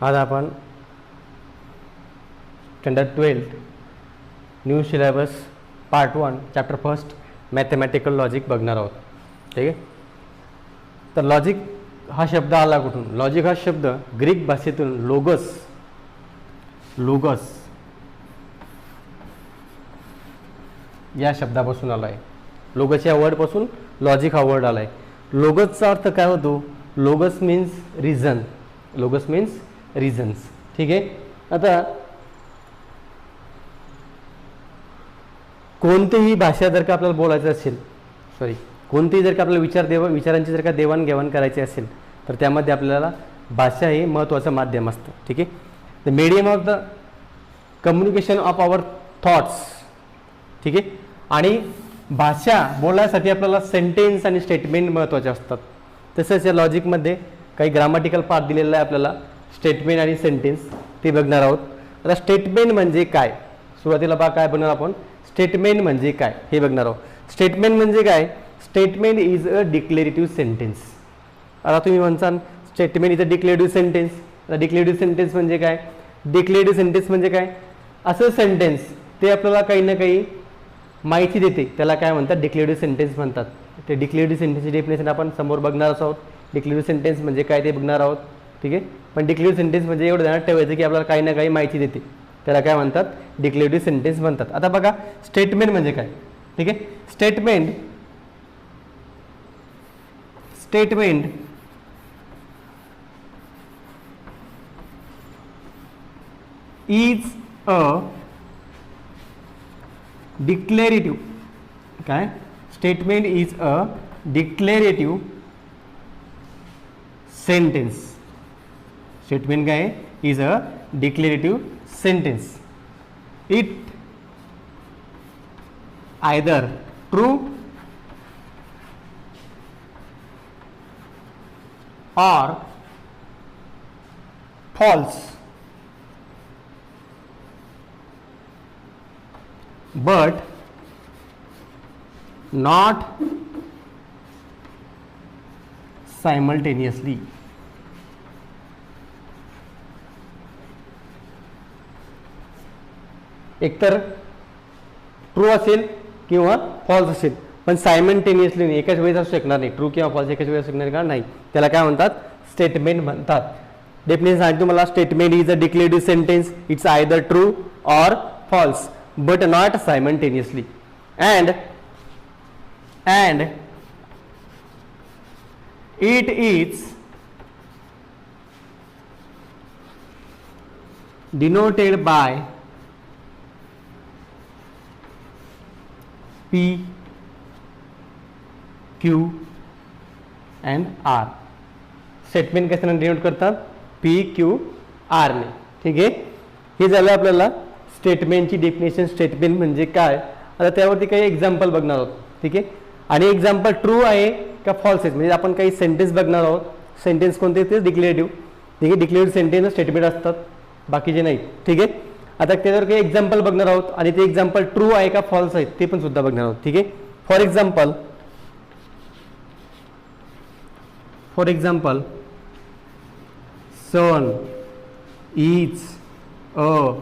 आज आपण standard 12 new syllabus part 1 chapter first mathematical logic बघणार आहोत. ठीक आहे. तर लॉजिक हा शब्द आला कुठून? लॉजिक हा शब्द ग्रीक भाषेतून लोगस या शब्दापासून आला आहे. लोगस या वर्डपासून लॉजिक हा वर्ड आला आहे. लोगसचा अर्थ काय होतो? लोगस मीन्स रिझन. लोगस means reasons. ठीक आहे. आता कोणतीही भाषा जर का आपल्याला बोलायचं असेल, कोणतीही जर का आपल्याला विचारांची जर का देवाणघेवाण करायची असेल तर त्यामध्ये आपल्याला भाषा हे महत्त्वाचं माध्यम असतं. ठीक आहे. The medium of the communication of our thoughts. ठीक आहे. आणि भाषा बोलण्यासाठी आपल्याला सेंटेन्स आणि स्टेटमेंट महत्त्वाचे असतात. तसंच या लॉजिकमध्ये काही ग्रामॅटिकल पार्ट दिलेला आहे आपल्याला, स्टेटमेंट आणि सेंटेन्स ते बघणार आहोत. आता स्टेटमेंट म्हणजे काय? सुरुवातीला काय बघणार आपण? स्टेटमेंट म्हणजे काय हे बघणार आहोत. स्टेटमेंट म्हणजे काय? Statement is a declarative sentence. आता तुम्ही म्हणसान statement is a declarative sentence. आता डिक्लेरेटिव्ह सेंटेन्स म्हणजे काय? डिक्लेरेटिव्ह सेंटेन्स म्हणजे काय? असं सेंटेन्स ते आपल्याला काही ना काही माहिती देते, त्याला काय म्हणतात? डिक्लेरेटिव्ह सेंटेन्स म्हणतात. ते डिक्लेरेटिव्ह सेंटेन्सची डेफिनेशन आपण समोर बघणार आहोत. डिक्लेरेटिव्ह सेंटेन्स म्हणजे काय ते बघणार आहोत. ठीक आहे. पण डिक्लेरेटिव्ह सेंटेन्स म्हणजे एवढं ध्यानात ठेवायचं की आपल्याला काही ना काही माहिती देते, त्याला काय म्हणतात? डिक्लेरेटिव्ह सेंटेन्स म्हणतात. आता बघा स्टेटमेंट म्हणजे काय. ठीक आहे. स्टेटमेंट इज अ डिक्लेरेटिव्ह काय? Statement is a declarative sentence. Statement काय? Is a declarative sentence. It either true or false but not simultaneously. एकतर ट्रू असेल किंवा फॉल्स असेल, पण सायमल्टेनियसली नाही, एकाच वेळेस असू शकणार नाही. ट्रू किंवा फॉल्स एकाच वेळेस शकणार का? नाही. त्याला काय म्हणतात? स्टेटमेंट म्हणतात. डेफिनेशन सांगतो मला. Statement is a declarative sentence. It's either true or false but not simultaneously and it is denoted by P, Q and R. Statement कशाने डिनोट करतात? P, Q, R ने. ठीक आहे. हे झालं आपल्याला स्टेटमेंटची डेफिनेशन. स्टेटमेंट म्हणजे काय? आता त्यावरती काही एक्झाम्पल बघणार आहोत. ठीक आहे. आणि एक्झाम्पल ट्रू आहे का फॉल्स आहे, म्हणजे आपण काही सेंटेन्स बघणार आहोत. सेंटेन्स कोणते? ते डिक्लेरेटिव्ह. ठीक आहे. डिक्लेरेटिव्ह सेंटेन्स स्टेटमेंट असतात, बाकीचे नाही. ठीक आहे. आता त्याच्यावर काही एक्झाम्पल बघणार आहोत आणि ते एक्झाम्पल ट्रू आहे का फॉल्स आहे ते पण सुद्धा बघणार आहोत. ठीक आहे. For example sun is a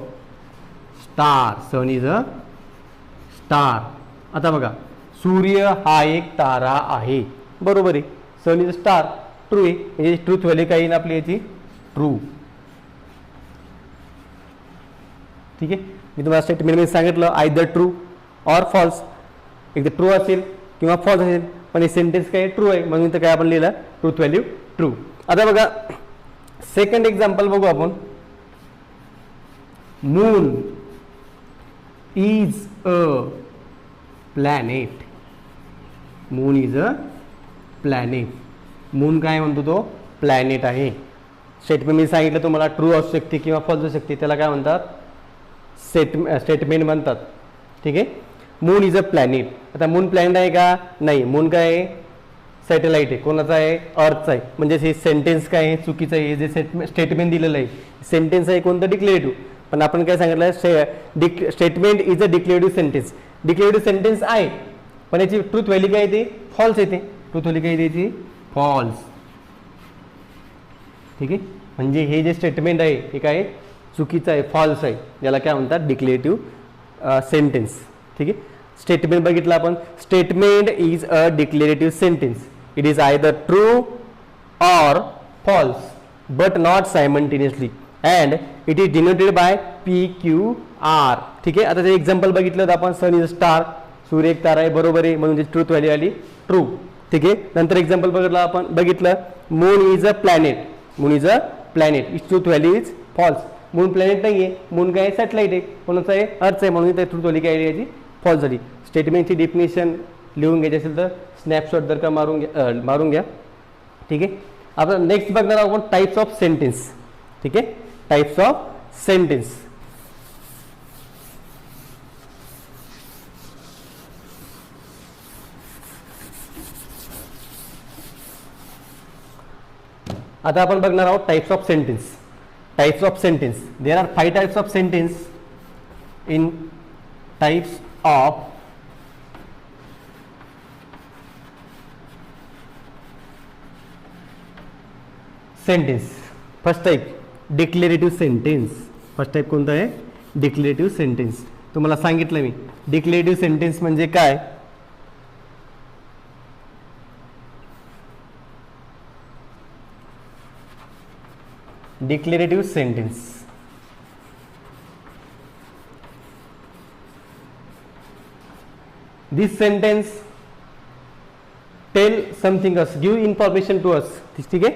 star. Sun is a star. आता बघा, सूर्य हा एक तारा आहे. बरोबर आहे. Sun is a star. True आहे, म्हणजे ट्रूथ व्हॅल्यू काही ना आपली याची ट्रू. ठीक आहे. मी तुम्हाला स्टेटमेंटमध्ये सांगितलं आयदर ट्रू ऑर फॉल्स. एकदा ट्रू असेल किंवा फॉल्स असेल, पण हे सेंटेन्स काय? ट्रू आहे, म्हणून तर काय आपण लिहिलं? Truth value true. आता बघा सेकंड एक्झाम्पल बघू आपण. Moon is a planet. Moon is a planet. Moon काय म्हणतो? तो प्लॅनेट आहे. स्टेटमेंट मी सांगितलं तुम्हाला ट्रू असू शकते किंवा फॉल्स असू शकते, त्याला काय म्हणतात? स्टेटमेंट म्हणतात. ठीक आहे. Moon is a planet. आता मून प्लॅनेट आहे का? नाही. मून काय आहे? सॅटेलाइट आहे. कोणाचा आहे? अर्थचा आहे. म्हणजे हे सेंटेन्स काय आहे? चुकीचं आहे. जे स्टेटमेंट दिलेलं आहे सेंटेन्स आहे कोणतं? डिक्लेरेटिव्ह. पण आपण काय सांगितलं? Statement is a declarative sentence. Declarative sentence आहे, पण याची ट्रूथ व्हॅल्यू काय येते? फॉल्स येते. ट्रूथ व्हॅल्यू काय येते? फॉल्स. ठीक आहे. म्हणजे हे जे स्टेटमेंट आहे हे काय चुकीचं आहे, फॉल्स आहे, याला काय म्हणतात डिक्लेरेटिव्ह सेंटेन्स. ठीक आहे. स्टेटमेंट बघितलं आपण. Statement is a declarative sentence. It is either true or false but not simultaneously and it is denoted by PQR. ठीक आहे. आता ते एक्झाम्पल बघितलं तर आपण सन इज अ स्टार, सूर्य एक तारा आहे, बरोबर आहे, म्हणून ट्रूथ व्हॅल्यू आली ट्रू. ठीक आहे. नंतर एक्झाम्पल बघितलं moon is a planet. Moon is a planet, it's truth value is false. Moon planet नाही आहे, मून काय सॅटेलाइट आहे, कोणाचं आहे अर्थ आहे, म्हणून ट्रूथ व्हॅल्यू काय याची फॉल्स झाली. स्टेटमेंटची डेफिनेशन लिहून घ्यायची असेल तर स्नॅपशॉट जर का मारून घ्या. ठीक आहे. आपण नेक्स्ट बघणार आहोत टाइप्स ऑफ सेंटेन्स. ठीक आहे. Types of sentence. आता आपण बघणार आहोत types of sentence. Types of sentence, there are 5 types of sentence. In types of sentence. First type declarative sentence. First type कोणता आहे? Declarative sentence. तुम्हाला सांगितलं मी डिक्लेरेटिव्ह सेंटेन्स म्हणजे काय. Declarative sentence, this sentence tell something us, give information to us. ठीक है.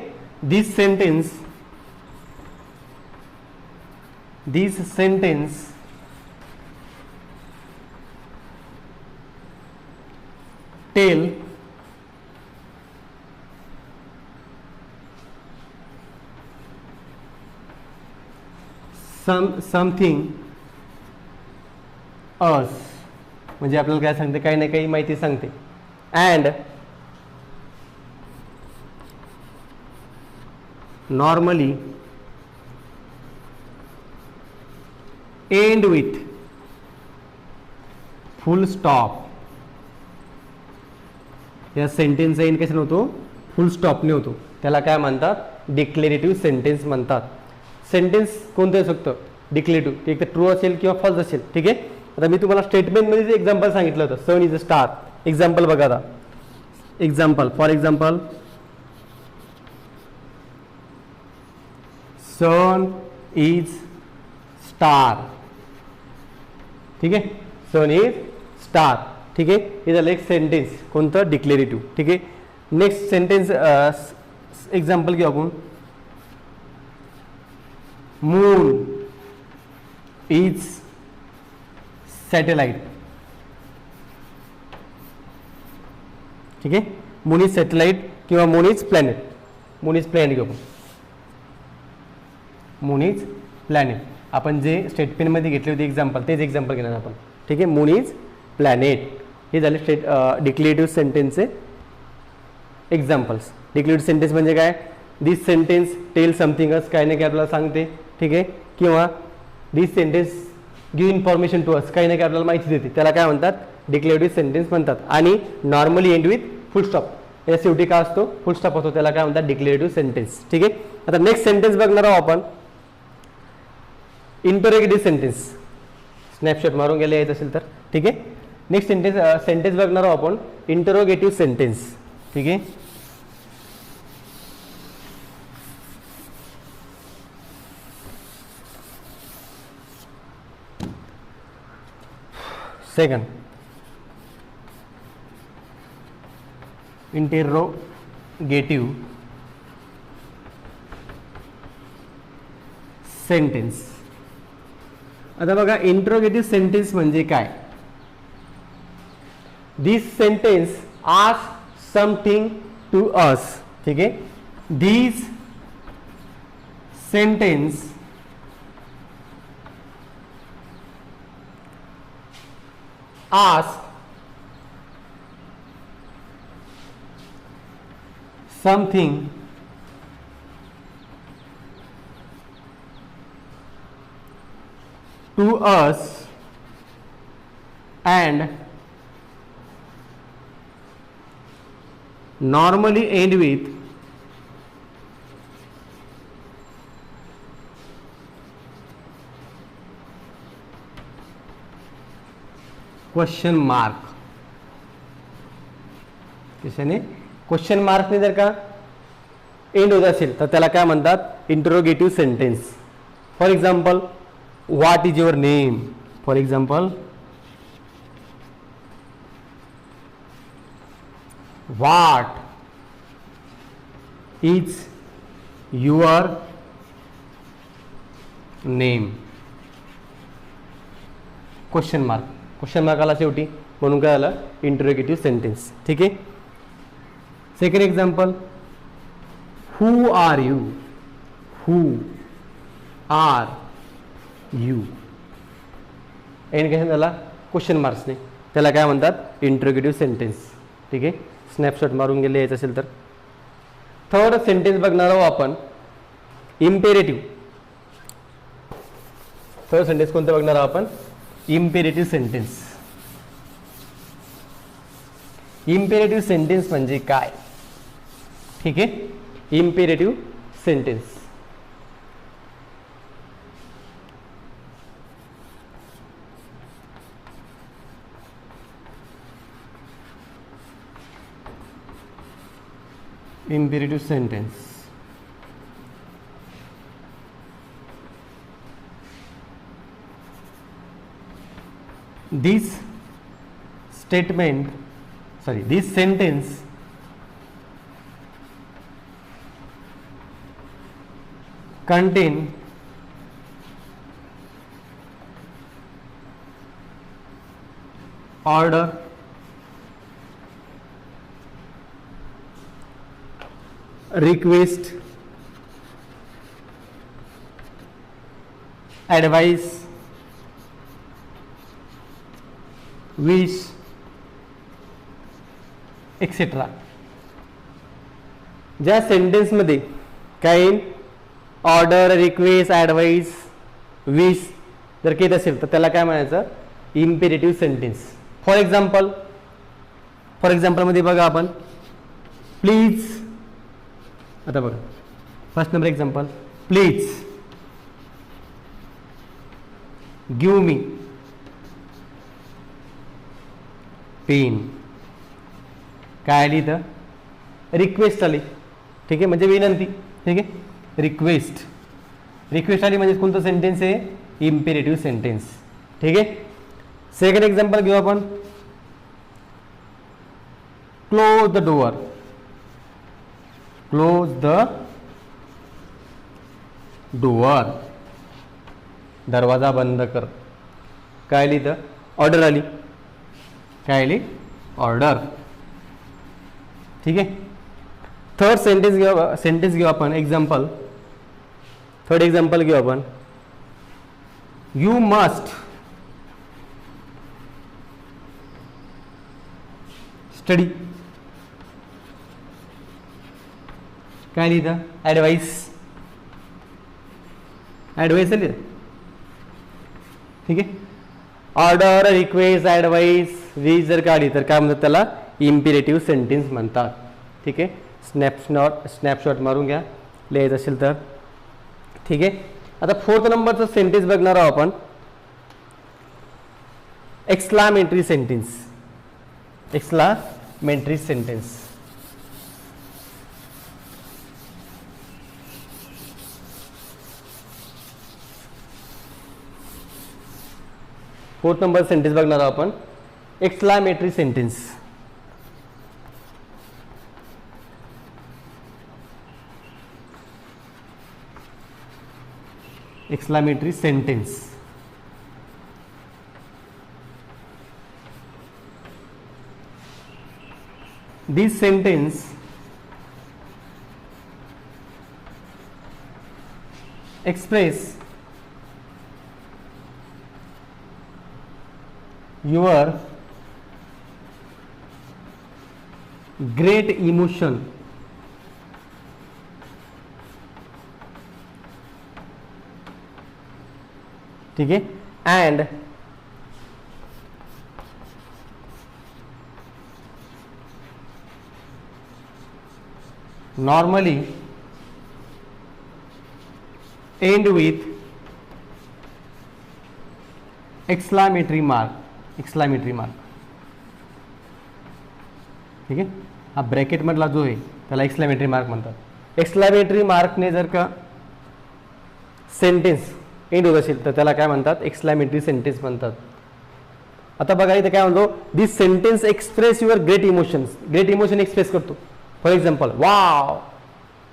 this sentence tell something us, म्हणजे आपल्याला काय सांगते, काही ना काही माहिती सांगते. And normally end with full stop. या सेंटेन्स एंड कशाने होतो? फुल स्टॉपने होतो. त्याला काय म्हणतात? डिक्लेरेटिव्ह सेंटेन्स म्हणतात. सेंटेन्स कोणतं असू शकतं? डिक्लेरेटिव्ह. एक तर ट्रू असेल किंवा फॉल्स असेल. ठीक आहे. आता मी तुम्हाला स्टेटमेंटमध्ये जे एक्झाम्पल सांगितलं होतं, sun is a star. Example बघा आता. Example for example sun is star. ठीक आहे. Sun is star. ठीक आहे. हे झालं एक सेंटेन्स कोणतं? डिक्लेरेटिव्ह. ठीक आहे. नेक्स्ट सेंटेन्स एक्झाम्पल घेऊ आपण. Moon is satellite. ठीक आहे. मून इज सॅटेलाइट किंवा moon is planet. Moon is planet घेऊ आपण. Moon is planet. आपण जे स्टेटमेंटमध्ये घेतले होते एक्झाम्पल, तेच एक्झाम्पल घेणार आपण. ठीक आहे. Moon is planet. हे झाले डिक्लेरेटिव्ह सेंटेन्सचे एक्झाम्पल्स. डिक्लेरेटिव्ह सेंटेन्स म्हणजे काय? This sentence tell something us, काही ना काही आपल्याला सांगते. ठीक आहे. किंवा this sentence give information to us, काही ना काही आपल्याला माहिती देते. त्याला काय म्हणतात? डिक्लेरेटिव्ह सेंटेन्स म्हणतात. आणि normally end with full stop. या शेवटी काय असतो? फुल स्टॉप होतो. त्याला काय म्हणतात? Declarative sentence. ठीक आहे. आता नेक्स्ट सेंटेन्स बघणार आहोत आपण. Interrogative sentence. स्नॅपशॉट मारून गेले येत असेल तर. ठीक आहे. नेक्स्ट सेंटेन्स बघणार आहोत आपण. Interrogative sentence. ठीक आहे. Second interrogative sentence. आता बघा इंटरोगेटिव्ह सेंटेन्स म्हणजे काय? This sentence ask something to us. ठीक आहे. This sentence ask something to us and normally end with question mark, कशाने क्वेश्चन मार्कने जर का एंड होत असेल तर त्याला काय म्हणतात interrogative sentence. For example what is your name, for example what is your name, question mark, question mark आला शेवटी म्हणून काय आलं इंटरोगेटिव्ह सेंटेन्स. ठीक आहे. Second example who are you, who are you, end कशाने झाला क्वेश्चन मार्क्सने, त्याला काय म्हणतात इंटरोगेटिव्ह सेंटेन्स. ठीक आहे. स्नॅपशॉट मारून गेले यायचं असेल तर. थर्ड सेंटेन्स बघणार आहोत आपण इम्पेरेटिव्ह. थर्ड सेंटेन्स कोणतं बघणार आहोत आपण इम्पेरेटिव्ह सेंटेन्स. इम्पेरेटिव्ह सेंटेन्स म्हणजे काय. ठीक आहे. Imperative sentence imperative sentence. This sentence contain order, request, advice, wish, etcetera. ज्या सेंटेन्समध्ये काय ऑर्डर, रिक्वेस्ट, ॲडवाइस, विश जर केत असेल तर त्याला काय म्हणायचं इम्पेरेटिव्ह सेंटेन्स. फॉर एक्झाम्पलमध्ये बघा आपण प्लीज, आता बघा first number example please give me pen. काय आली इथं रिक्वेस्ट आली. ठीक आहे. म्हणजे विनंती. ठीक आहे. रिक्वेस्ट आली म्हणजे कोणतं सेंटेन्स आहे इम्पेरेटिव्ह सेंटेन्स. ठीक आहे. सेकंड एक्झाम्पल घेऊ आपण close the door, close the door, दरवाजा बंद कर. काय आली इथं ऑर्डर आली. काय आली ऑर्डर. ठीक आहे. थर्ड सेंटेन्स घेऊ आपण एक्झाम्पल. थर्ड एक्झाम्पल घेऊ आपण यू मस्ट स्टडी. काय लिहितं ॲडवाइस आली. ठीक आहे. ऑर्डर, रिक्वेस्ट, ॲडवाइस, विश जर काढली तर काय म्हणतात त्याला इम्पेरेटिव्ह सेंटेन्स म्हणतात. ठीक आहे. स्नॅपशॉट मारून घ्या लिहायचं असेल तर. ठीक आहे. आता फोर्थ नंबरचं सेंटेन्स बघणार आहोत आपण exclamatory sentence. Exclamatory sentence fourth number sentence बघणार आहोत आपण exclamatory sentence. Exclamatory sentence this sentence express your great emotion ठीक है and normally end with exclamatory mark. Exclamatory mark. ठीक आहे, हा ब्रॅकेटमधला जो आहे त्याला एक्सक्लामेटरी मार्क म्हणतात. एक्सक्लामेटरी मार्कने जर का सेंटेन्स एंड होत असेल तर त्याला काय म्हणतात, एक्सक्लामेटरी सेंटेन्स म्हणतात. आता बघा इथे काय म्हणतो, this sentence express your great emotions. Great emotion express करतो. For example, wow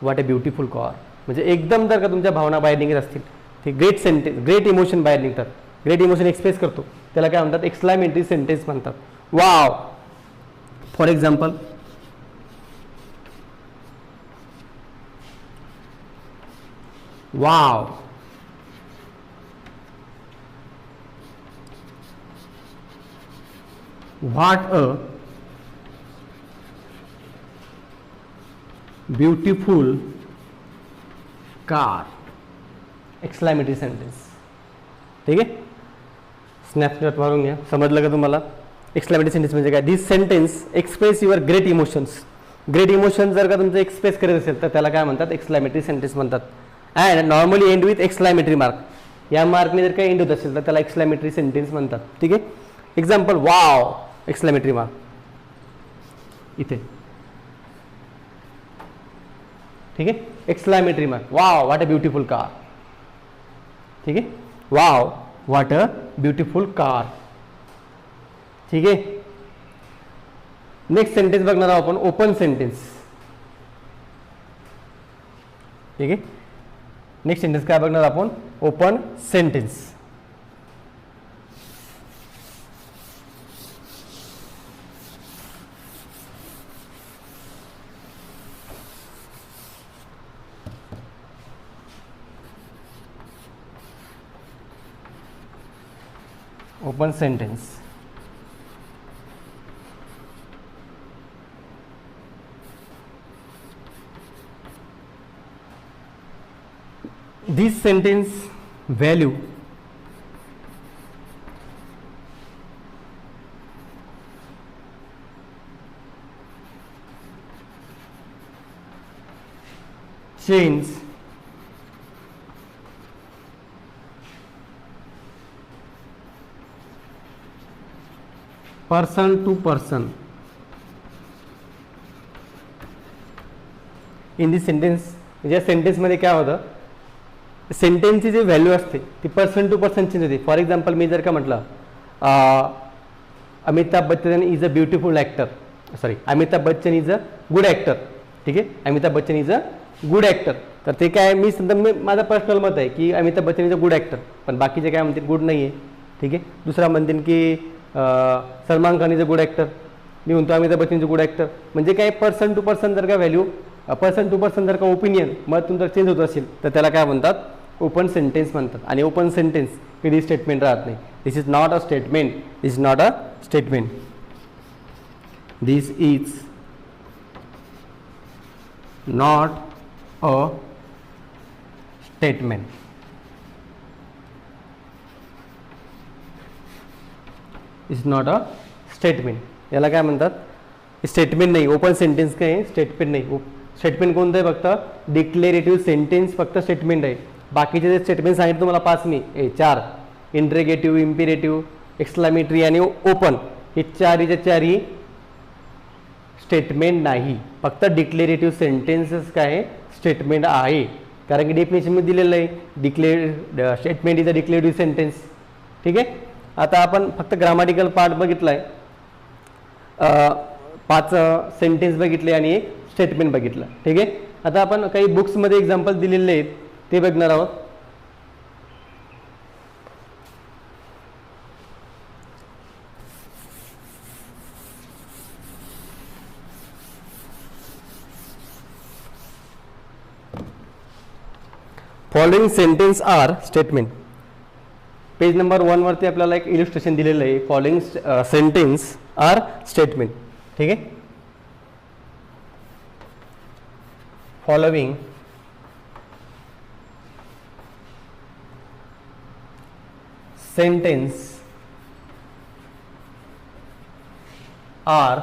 what a beautiful car. म्हणजे एकदम जर का तुमच्या भावना बाहेर निघत असतील, ते ग्रेट सेंटेन्स, ग्रेट इमोशन बाहेर निघतात, ग्रेट इमोशन एक्सप्रेस करतो, त्याला काय म्हणतात, एक्सक्लामेटरी सेंटेन्स म्हणतात. Wow. For example, wow what a beautiful car. Exclamatory sentence. ठीक आहे, स्नॅपशॉट मारून घ्या. समजलं का तुम्हाला एक्सक्लामेटरी सेंटेन्स म्हणजे काय. This sentence express your great emotions. Great emotion जर का तुमचं एक्सप्रेस करत असेल तर त्याला काय म्हणतात, एक्सक्लामेटरी सेंटेन्स म्हणतात. And normally end with exclamatory mark. या मार्कने जर काही एंड होत असेल तर त्याला एक्सक्लामेटरी सेंटेन्स म्हणतात. ठीक आहे, एक्झाम्पल, वाव एक्सक्लामेटरी मार्क इथे. ठीक आहे, exclamatory mark, wow what a beautiful car. ठीक आहे, wow what a beautiful car. ठीक आहे, नेक्स्ट सेंटेन्स बघणार आहोत आपण, ओपन सेंटेन्स. ठीक आहे, नेक्स्ट सेंटेन्स काय बघणार आपण, open sentence. Open sentence. This sentence value change person to person. In this sentence, या सेंटेन्समध्ये काय होतं, सेंटेन्सची जी व्हॅल्यू असते ती पर्सन टू पर्सन चेंज होते. फॉर एक्झाम्पल, मी जर का म्हटलं Amitabh Bachchan is a beautiful actor, sorry Amitabh Bachchan is a good actor. ठीक आहे, Amitabh Bachchan is a good actor. तर ते काय, मी समजा माझं पर्सनल मत आहे की Amitabh Bachchan is a good actor, पण बाकीचे काय म्हणतील गुड नाही आहे. ठीक आहे, दुसरा म्हणतील की Salman Khan is a good actor, मी म्हणतो Amitabh Bachchan is a good actor. म्हणजे काय, पर्सन टू पर्सन जर का व्हॅल्यू, पर्सन टू पर्सन जर का ओपिनियन मत तुमचं चेंज होत असेल तर त्याला काय म्हणतात, ओपन सेंटेन्स म्हणतात. आणि ओपन सेंटेन्स कधी स्टेटमेंट राहत नाही. This is not a statement, this is not a statement, this is not a statement. Is not a statement. याला काय म्हणतात, स्टेटमेंट नाही. ओपन सेंटेन्स काय आहे, स्टेटमेंट नाही. स्टेटमेंट कोणतं आहे, फक्त डिक्लेरेटिव्ह सेंटेन्स फक्त स्टेटमेंट आहे. बाकीचे जे स्टेटमेंट सांगितलं तुम्हाला 5 मी 4, इंटरेगेटिव्ह, इम्पिरेटिव्ह, एक्सक्लामेटरी आणि ओपन, हे चारही स्टेटमेंट नाही. फक्त डिक्लेरेटिव्ह सेंटेन्सेस काय आहे, स्टेटमेंट आहे. कारण की डेफिनेशनमध्ये दिलेलं आहे, statement is a declarative sentence. ठीक आहे, आता आपण फक्त ग्रामॅटिकल पार्ट बघितला आहे, 5 सेंटेन्स बघितले आणि एक स्टेटमेंट बघितलं. ठीक आहे, आता आपण काही बुक्समध्ये एक्झाम्पल दिलेले आहेत ते बघणार आहोत. Following sentence are statement. Page number 1 वरती आपल्याला एक इलिस्ट्रेशन दिलेलं आहे, फॉलोइंग सेंटेन्स आर स्टेटमेंट. ठीक आहे, फॉलोइंग सेंटेन्स आर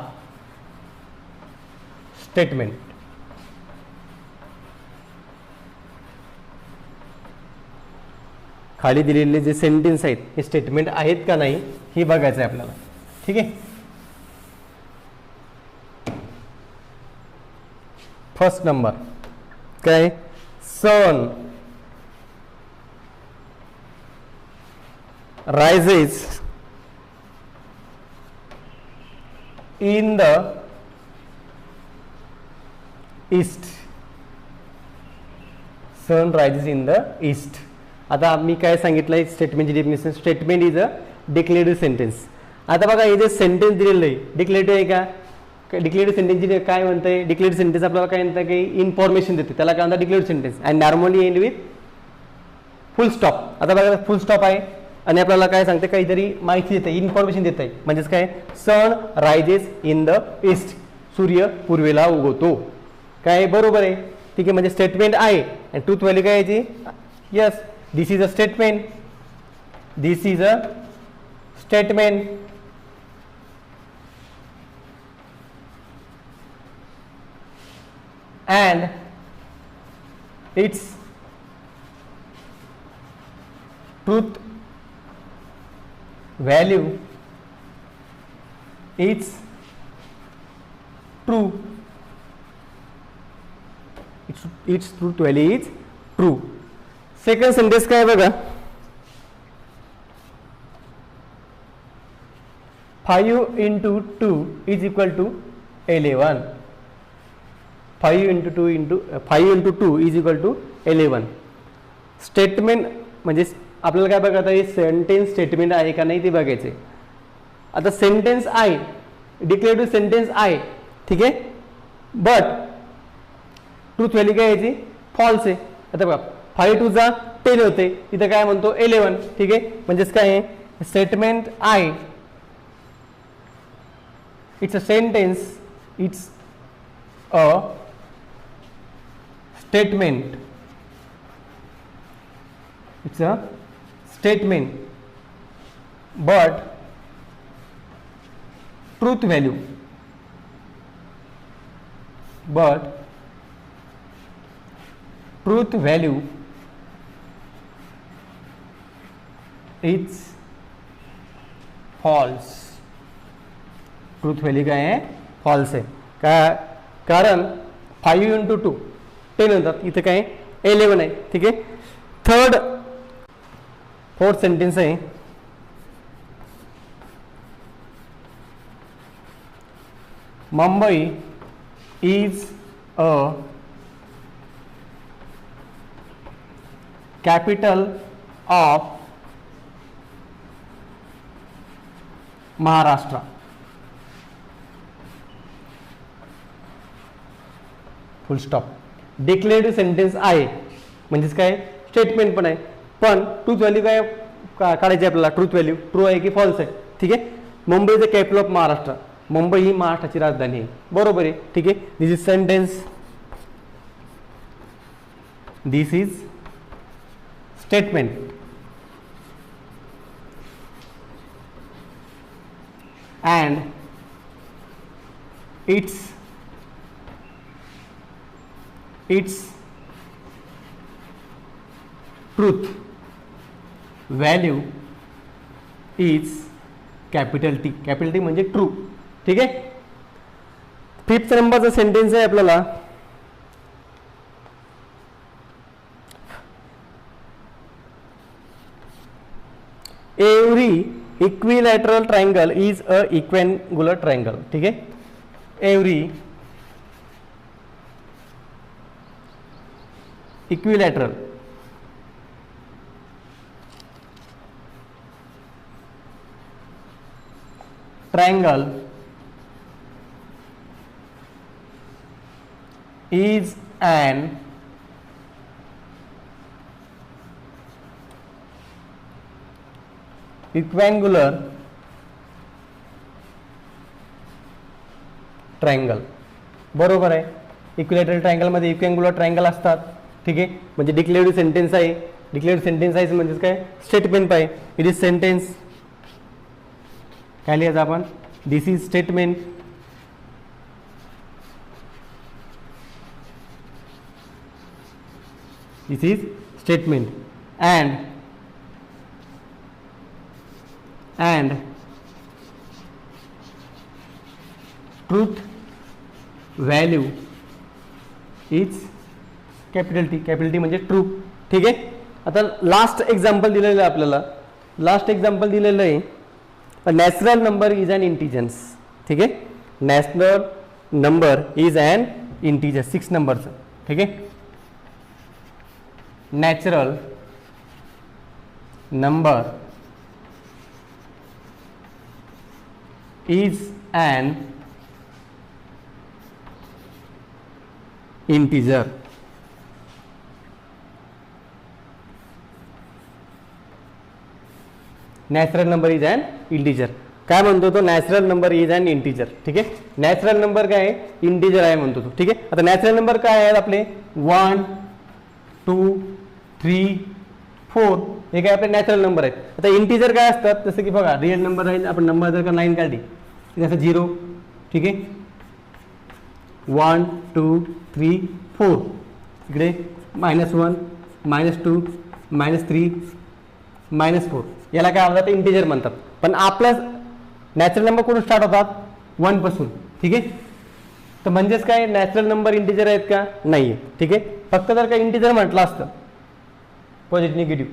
स्टेटमेंट. खाली दिलेले जे सेंटेन्स आहेत हे स्टेटमेंट आहेत का नाही हे बघायचं आहे आपल्याला. ठीक आहे. फर्स्ट नंबर काय, sun rises in the east. Sun rises in the east. आता मी काय सांगितलंय स्टेटमेंटची definition, statement is a declarative sentence. आता बघा हे जे सेंटेन्स दिलेलं आहे डिक्लेरेटिव्ह आहे का, डिक्लेरेटिव्ह सेंटेन्सची काय म्हणतंय, डिक्लेरेटिव्ह सेंटेन्स आपल्याला काय म्हणतं की इन्फॉर्मेशन देते, त्याला काय म्हणतात declarative sentence, and normally end with full stop. आता बघा फुल स्टॉप आहे आणि आपल्याला काय सांगते काहीतरी माहिती देते, इन्फॉर्मेशन देत आहे. म्हणजेच काय, सन रायजेस इन द ईस्ट, सूर्य पूर्वेला उगवतो. काय बरोबर आहे. ठीक आहे. म्हणजे स्टेटमेंट आहे आणि ट्रूथ व्हॅल्यू काय याची, yes this is a statement, this is a statement. And its truth value is true, its truth value is true. Second sentence काय बघा, 5 into 2 is equal to 11. 5 into 2 is equal to 11. Statement म्हणजे आपल्याला काय बघा, हे sentence statement आहे का नाही ते बघायचे. आता सेंटेन्स आहे, डिक्लेरेटिव्ह सेंटेन्स आहे. ठीक आहे. बट ट्रूथ व्हॅल्यू काय याची फॉल्स आहे. आता बघा 5 टू 10 होते, इथं काय म्हणतो 11. ठीक आहे. म्हणजेच काय आहे, स्टेटमेंट आहे, it's a sentence, it's a statement, it's a statement, but truth value is false. Truth value काय आहे, फॉल्स आहे. कारण 5 into 2 10 होतात, इथं काय 11 आहे. ठीक आहे. फोर्थ सेंटेन्स आहे, Mumbai is a capital of Maharashtra. Full stop. Declarative sentence आहे म्हणजेच काय, स्टेटमेंट पण आहे, पण ट्रूथ व्हॅल्यू काय काढायची आपल्याला, ट्रूथ व्हॅल्यू ट्रू आहे की फॉल्स आहे. ठीक आहे. Mumbai is the capital of Maharashtra, Mumbai ही महाराष्ट्राची राजधानी आहे. बरोबर आहे. ठीक आहे. This is sentence, this is statement, and its truth value is capital T. Capital T म्हणजे ट्रू. ठीक आहे. फिफ्थ नंबरचा सेंटेन्स आहे आपल्याला, every equilateral triangle is a equiangular triangle. ठीक आहे. Every equilateral triangle is an equiangular triangle. बरोबर आहे. इक्विलॅटरल ट्रायंगल मध्ये इक्विअँग्युलर ट्रायंगल असतात. ठीक आहे. म्हणजे डिक्लेरेटिव्ह सेंटेन्स आहे, डिक्लेरेटिव्ह सेंटेन्स आहे म्हणजे काय, स्टेटमेंट आहे. इट इज सेंटेन्स, काय लिहायचं आपण, this is statement, this is statement, and and truth value is capital T म्हणजे ट्रू. ठीक आहे. आता लास्ट एक्झाम्पल दिलेलं आहे आपल्याला. लास्ट एक्झाम्पल दिलेलं आहे natural number is an integers. ठीक आहे. Natural number is an integer 6 नंबरचं. ठीक आहे. Natural number is an integer. Natural number is an integer. काय म्हणतो तो? Natural number is an integer. ठीक आहे. नॅचरल नंबर काय आहे? इंटिजर आहे म्हणतो तो. ठीक आहे. आता नॅचरल नंबर काय आहेत आपले? 1 2 3 4 हे काय आपले नॅचरल नंबर आहेत. आता इंटिजर काय असतात? जसं की बघा रिअल नंबर राहील. आपण नंबर जर का 9 काढली जसं 0. ठीक आहे. 1 2 3 4 इकडे -1 -2 -3 -4 याला काय म्हणतात? इंटिजर म्हणतात. पण आपला नॅचरल नंबर कुठून स्टार्ट होतात? 1 पासून. ठीक आहे. तर म्हणजेच काय नॅचरल नंबर इंटिजर आहेत का? नाही आहे. ठीक आहे. फक्त जर का इंटिजर म्हटलं असतं पॉझिटिव्ह निगेटिव्ह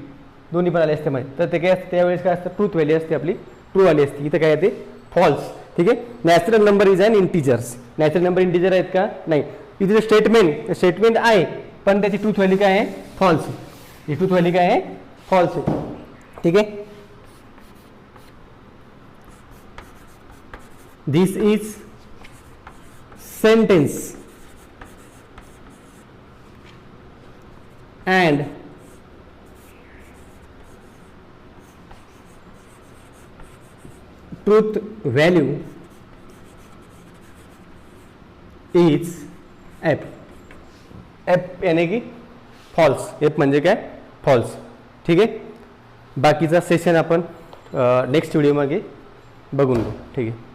दोन्ही पण आले असते माहिती तर ते काय असतं त्यावेळेस काय असतं? ट्रूथ व्हॅल्यू असते आपली ट्रू आली असते. इथं काय येते? फॉल्स. ठीक आहे. Natural number is an integers. Natural number integer आहेत का? नाही. इथे स्टेटमेंट आहे पण त्याची ट्रूथ व्हॅल्यू काय आहे? फॉल्स. ही ट्रूथ व्हॅल्यू काय आहे? फॉल्स आहे. ठीक आहे. This is sentence and truth value is F. F यानी की फॉल्स. एफ म्हणजे काय? फॉल्स. ठीक आहे. बाकीचा सेशन आपण नेक्स्ट व्हिडिओमध्ये बघून घेऊ. ठीक आहे.